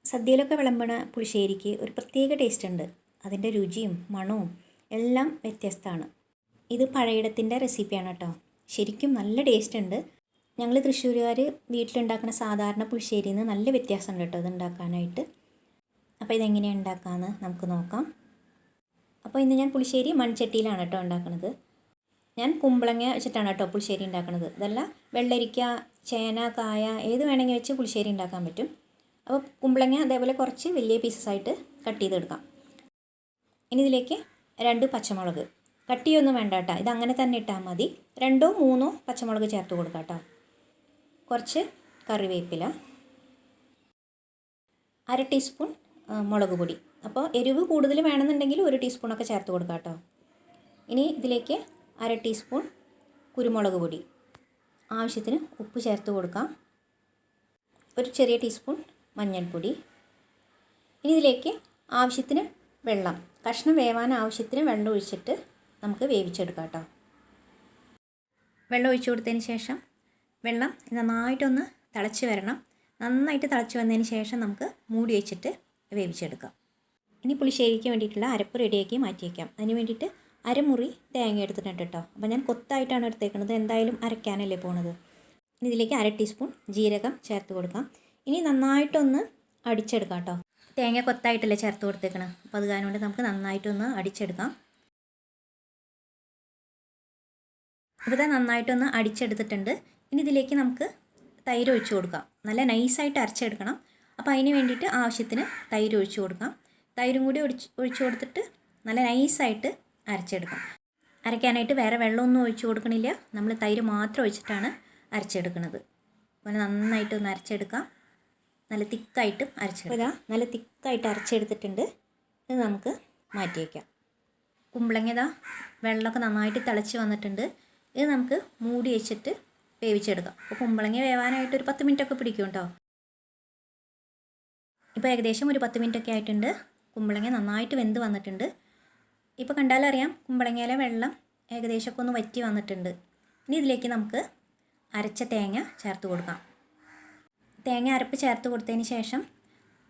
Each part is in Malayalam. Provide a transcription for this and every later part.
സദ്യയിലൊക്കെ വിളമ്പണ പുളിശ്ശേരിക്ക് ഒരു പ്രത്യേക ടേസ്റ്റ് ഉണ്ട്. അതിൻ്റെ രുചിയും മണവും എല്ലാം വ്യത്യസ്തമാണ്. ഇത് പഴയിടത്തിൻ്റെ റെസിപ്പിയാണ് കേട്ടോ. ശരിക്കും നല്ല ടേസ്റ്റ് ഉണ്ട്. ഞങ്ങൾ തൃശ്ശൂരുകാർ വീട്ടിലുണ്ടാക്കുന്ന സാധാരണ പുളിശ്ശേരിയിൽ നിന്ന് നല്ല വ്യത്യാസമുണ്ട് കേട്ടോ ഇത് ഉണ്ടാക്കാനായിട്ട്. അപ്പോൾ ഇതെങ്ങനെയാണ് ഉണ്ടാക്കാമെന്ന് നമുക്ക് നോക്കാം. അപ്പോൾ ഇന്ന് ഞാൻ പുളിശ്ശേരി മൺചട്ടിയിലാണ് കേട്ടോ ഉണ്ടാക്കുന്നത്. ഞാൻ കുമ്പളങ്ങ വെച്ചിട്ടാണ് കേട്ടോ പുളിശ്ശേരി ഉണ്ടാക്കുന്നത്. ഇതല്ല വെള്ളരിക്ക, ചേന, കായ ഏത് വേണമെങ്കിൽ വെച്ച് പുളിശ്ശേരി ഉണ്ടാക്കാൻ പറ്റും. അപ്പോൾ കുമ്പളങ്ങ അതേപോലെ കുറച്ച് വലിയ പീസസായിട്ട് കട്ട് ചെയ്തെടുക്കാം. ഇനി ഇതിലേക്ക് 2 പച്ചമുളക്, കട്ട് ചെയ്യൊന്നും വേണ്ട കേട്ടോ, ഇതങ്ങനെ തന്നെ ഇട്ടാൽ മതി. 2 3 പച്ചമുളക് ചേർത്ത് കൊടുക്കാം കേട്ടോ. കുറച്ച് കറിവേപ്പില, 1/2 ടീസ്പൂൺ മുളക് പൊടി. അപ്പോൾ എരിവ് കൂടുതൽ വേണമെന്നുണ്ടെങ്കിൽ 1 ടീസ്പൂണൊക്കെ ചേർത്ത് കൊടുക്കാം കേട്ടോ. ഇനി ഇതിലേക്ക് 1/2 ടീസ്പൂൺ കുരുമുളക് പൊടി, ആവശ്യത്തിന് ഉപ്പ് ചേർത്ത് കൊടുക്കാം. ഒരു ചെറിയ ടീസ്പൂൺ മഞ്ഞൾപ്പൊടി. ഇനി ഇതിലേക്ക് ആവശ്യത്തിന് വെള്ളം, കഷ്ണം വേവാൻ ആവശ്യത്തിന് വെള്ളം ഒഴിച്ചിട്ട് നമുക്ക് വേവിച്ചെടുക്കാം കേട്ടോ. വെള്ളം ഒഴിച്ചു കൊടുത്തതിന് ശേഷം വെള്ളം നന്നായിട്ടൊന്ന് തിളച്ച് വരണം. നന്നായിട്ട് തിളച്ച് വന്നതിന് ശേഷം നമുക്ക് മൂടി വെച്ചിട്ട് വേവിച്ചെടുക്കാം. ഇനി പുളിശ്ശേരിക്ക് വേണ്ടിയിട്ടുള്ള അരപ്പ് റെഡിയാക്കി മാറ്റി വയ്ക്കാം. അതിന് വേണ്ടിയിട്ട് അരമുറി തേങ്ങ എടുത്തിട്ടുണ്ട് കേട്ടോ. അപ്പോൾ ഞാൻ കൊത്തായിട്ടാണ് എടുത്തേക്കുന്നത്, എന്തായാലും അരയ്ക്കാനല്ലേ പോണത്. ഇനി ഇതിലേക്ക് 1/2 ടീസ്പൂൺ ജീരകം ചേർത്ത് കൊടുക്കാം. ഇനി നന്നായിട്ടൊന്ന് അടിച്ചെടുക്കാം കേട്ടോ. തേങ്ങ കൊത്തായിട്ടല്ലേ ചേർത്ത് കൊടുത്തേക്കണം, അപ്പോൾ അത് കാരണം കൊണ്ട് നമുക്ക് നന്നായിട്ടൊന്ന് അടിച്ചെടുക്കാം. ഇപ്പോൾ നന്നായിട്ടൊന്ന് അടിച്ചെടുത്തിട്ടുണ്ട്. ഇനി ഇതിലേക്ക് നമുക്ക് തൈര് ഒഴിച്ച് കൊടുക്കാം. നല്ല നൈസായിട്ട് അരച്ചെടുക്കണം. അപ്പോൾ അതിന് വേണ്ടിയിട്ട് ആവശ്യത്തിന് തൈര് ഒഴിച്ച് കൊടുക്കാം. തൈരും കൂടി ഒഴിച്ച് കൊടുത്തിട്ട് നല്ല നൈസായിട്ട് അരച്ചെടുക്കാം. അരയ്ക്കാനായിട്ട് വേറെ വെള്ളമൊന്നും ഒഴിച്ച് കൊടുക്കണില്ല, നമ്മൾ തൈര് മാത്രം ഒഴിച്ചിട്ടാണ് അരച്ചെടുക്കുന്നത്. അപ്പോൾ നന്നായിട്ടൊന്ന് അരച്ചെടുക്കാം. നല്ല തിക്കായിട്ടും അരച്ചെടുക്കാം. നല്ല തിക്കായിട്ട് അരച്ചെടുത്തിട്ടുണ്ട്. ഇത് നമുക്ക് മാറ്റി വയ്ക്കാം. കുമ്പളങ്ങ വെള്ളമൊക്കെ നന്നായിട്ട് തിളച്ച് വന്നിട്ടുണ്ട്. ഇത് നമുക്ക് മൂടി വെച്ചിട്ട് വേവിച്ചെടുക്കാം. അപ്പോൾ കുമ്പളങ്ങ വേവാനായിട്ട് ഒരു 10 മിനിറ്റൊക്കെ പിടിക്കും കേട്ടോ. ഇപ്പോൾ ഏകദേശം ഒരു 10 മിനിറ്റൊക്കെ ആയിട്ടുണ്ട്. കുമ്പളങ്ങ നന്നായിട്ട് വെന്ത് വന്നിട്ടുണ്ട്. ഇപ്പോൾ കണ്ടാലറിയാം കുമ്പളങ്ങയിലെ വെള്ളം ഏകദേശമൊക്കെ ഒന്ന് വറ്റി വന്നിട്ടുണ്ട്. ഇനി ഇതിലേക്ക് നമുക്ക് അരച്ച തേങ്ങ ചേർത്ത് കൊടുക്കാം. തേങ്ങ അരപ്പ് ചേർത്ത് കൊടുത്തതിന് ശേഷം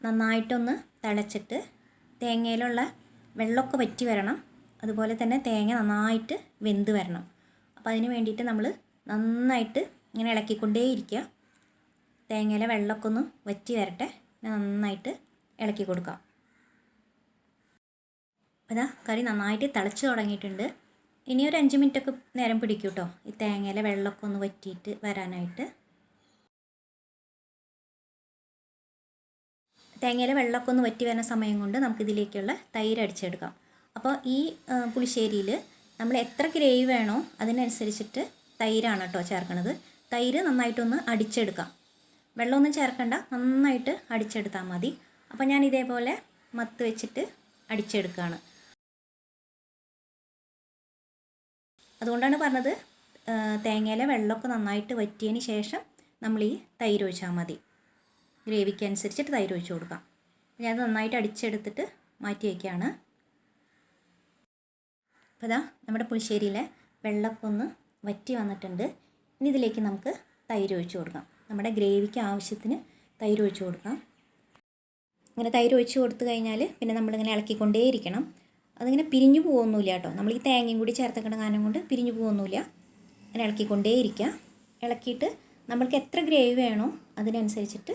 നന്നായിട്ടൊന്ന് തിളച്ചിട്ട് തേങ്ങയിലുള്ള വെള്ളമൊക്കെ വറ്റി വരണം. അതുപോലെ തന്നെ തേങ്ങ നന്നായിട്ട് വെന്ത് വരണം. അപ്പോൾ അതിന് വേണ്ടിയിട്ട് നമ്മൾ നന്നായിട്ട് ഇങ്ങനെ ഇളക്കിക്കൊണ്ടേയിരിക്കുക. തേങ്ങയിലെ വെള്ളമൊക്കെ ഒന്ന് വറ്റി വരട്ടെ, നന്നായിട്ട് ഇളക്കി കൊടുക്കാം. കറി നന്നായിട്ട് തിളച്ച് തുടങ്ങിയിട്ടുണ്ട്. ഇനി ഒരു 5 മിനിറ്റൊക്കെ നേരം പിടിക്കും കേട്ടോ ഈ തേങ്ങയിലെ വെള്ളമൊക്കെ ഒന്ന് വറ്റിയിട്ട് വരാനായിട്ട്. തേങ്ങയിലെ വെള്ളമൊക്കെ ഒന്ന് വറ്റി വരുന്ന സമയം കൊണ്ട് നമുക്കിതിലേക്കുള്ള തൈര് അടിച്ചെടുക്കാം. അപ്പോൾ ഈ പുളിശ്ശേരിയിൽ നമ്മൾ എത്ര ഗ്രേവി വേണോ അതിനനുസരിച്ചിട്ട് തൈരാണ് കേട്ടോ ചേർക്കണത്. തൈര് നന്നായിട്ടൊന്ന് അടിച്ചെടുക്കാം. വെള്ളമൊന്നും ചേർക്കണ്ട, നന്നായിട്ട് അടിച്ചെടുത്താൽ മതി. അപ്പോൾ ഞാൻ ഇതേപോലെ മത്ത് വെച്ചിട്ട് അടിച്ചെടുക്കുകയാണ്. അതുകൊണ്ടാണ് പറഞ്ഞത് തേങ്ങയിലെ വെള്ളമൊക്കെ നന്നായിട്ട് വറ്റിയതിന് ശേഷം നമ്മൾ ഈ തൈര് ഒഴിച്ചാൽ മതി. ഗ്രേവിക്ക് അനുസരിച്ചിട്ട് തൈര് ഒഴിച്ച് കൊടുക്കാം. ഞാൻ നന്നായിട്ട് അടിച്ചെടുത്തിട്ട് മാറ്റി വയ്ക്കുകയാണ്. അപ്പോൾ നമ്മുടെ പുളിശ്ശേരിയിലെ വെള്ളമൊക്കെ ഒന്ന് വറ്റി വന്നിട്ടുണ്ട്. ഇനി ഇതിലേക്ക് നമുക്ക് തൈര് ഒഴിച്ച് കൊടുക്കാം. നമ്മുടെ ഗ്രേവിക്ക് ആവശ്യത്തിന് തൈര് ഒഴിച്ച് കൊടുക്കാം. ഇങ്ങനെ തൈര് ഒഴിച്ച് കൊടുത്തു കഴിഞ്ഞാൽ പിന്നെ നമ്മളിങ്ങനെ ഇളക്കിക്കൊണ്ടേയിരിക്കണം. അതിങ്ങനെ പിരിഞ്ഞു പോകുന്നില്ല കേട്ടോ. നമ്മൾ ഈ തേങ്ങയും കൂടി ചേർത്തേക്കണ കാരണം കൊണ്ട് പിരിഞ്ഞു പോകുന്നില്ല. അങ്ങനെ ഇളക്കിക്കൊണ്ടേയിരിക്കുക. ഇളക്കിയിട്ട് നമ്മൾക്ക് എത്ര ഗ്രേവി വേണോ അതിനനുസരിച്ചിട്ട്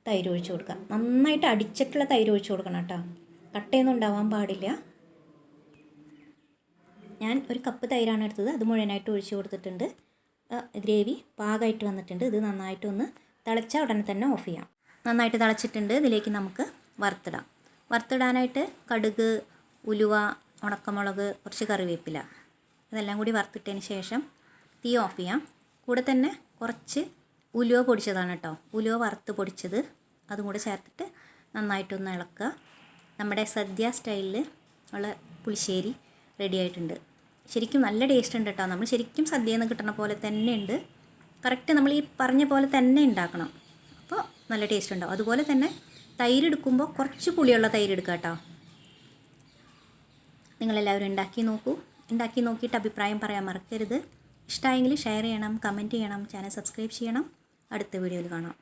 തൈര് ഒഴിച്ച് കൊടുക്കാം. നന്നായിട്ട് അടിച്ചിട്ടുള്ള തൈര് ഒഴിച്ച് കൊടുക്കണം കേട്ടോ, കട്ടയൊന്നും ഉണ്ടാവാൻ പാടില്ല. ഞാൻ 1 കപ്പ് തൈരാണ് എടുത്തത്, അത് മുഴുവനായിട്ട് ഒഴിച്ച് കൊടുത്തിട്ടുണ്ട്. ഗ്രേവി പാകമായിട്ട് വന്നിട്ടുണ്ട്. ഇത് നന്നായിട്ടൊന്ന് തിളച്ച ഉടനെ തന്നെ ഓഫ് ചെയ്യാം. നന്നായിട്ട് തിളച്ചിട്ടുണ്ട്. ഇതിലേക്ക് നമുക്ക് വറുത്തിടാം. വറുത്തിടാനായിട്ട് കടുക്, ഉലുവ, ഉണക്കമുളക്, കുറച്ച് കറിവേപ്പില ഇതെല്ലാം കൂടി വറുത്തിട്ടതിന് ശേഷം തീ ഓഫ് ചെയ്യാം. കൂടെ തന്നെ കുറച്ച് ഉലുവ പൊടിച്ചതാണ് കേട്ടോ, ഉലുവ വറുത്ത് പൊടിച്ചത്, അതും കൂടെ ചേർത്തിട്ട് നന്നായിട്ടൊന്ന് ഇളക്കുക. നമ്മുടെ സദ്യ സ്റ്റൈലിൽ ഉള്ള പുളിശ്ശേരി റെഡി ആയിട്ടുണ്ട്. ശരിക്കും നല്ല ടേസ്റ്റ് ഉണ്ട് കേട്ടോ. നമ്മൾ ശരിക്കും സദ്യയിൽ നിന്ന് കിട്ടുന്ന പോലെ തന്നെ ഉണ്ട്. കറക്റ്റ് നമ്മൾ ഈ പറഞ്ഞ പോലെ തന്നെ ഉണ്ടാക്കണം. അപ്പോൾ നല്ല ടേസ്റ്റ് ഉണ്ടാവും. അതുപോലെ തന്നെ തൈര് എടുക്കുമ്പോൾ കുറച്ച് പുളിയുള്ള തൈര് എടുക്കുക കേട്ടോ. നിങ്ങളെല്ലാവരും ഉണ്ടാക്കി നോക്കിയിട്ട് അഭിപ്രായം പറയാൻ മറക്കരുത്. ഇഷ്ടമായെങ്കിൽ ഷെയർ ചെയ്യണം, കമൻറ്റ് ചെയ്യണം, ചാനൽ സബ്സ്ക്രൈബ് ചെയ്യണം. അടുത്ത വീഡിയോയിൽ കാണാം.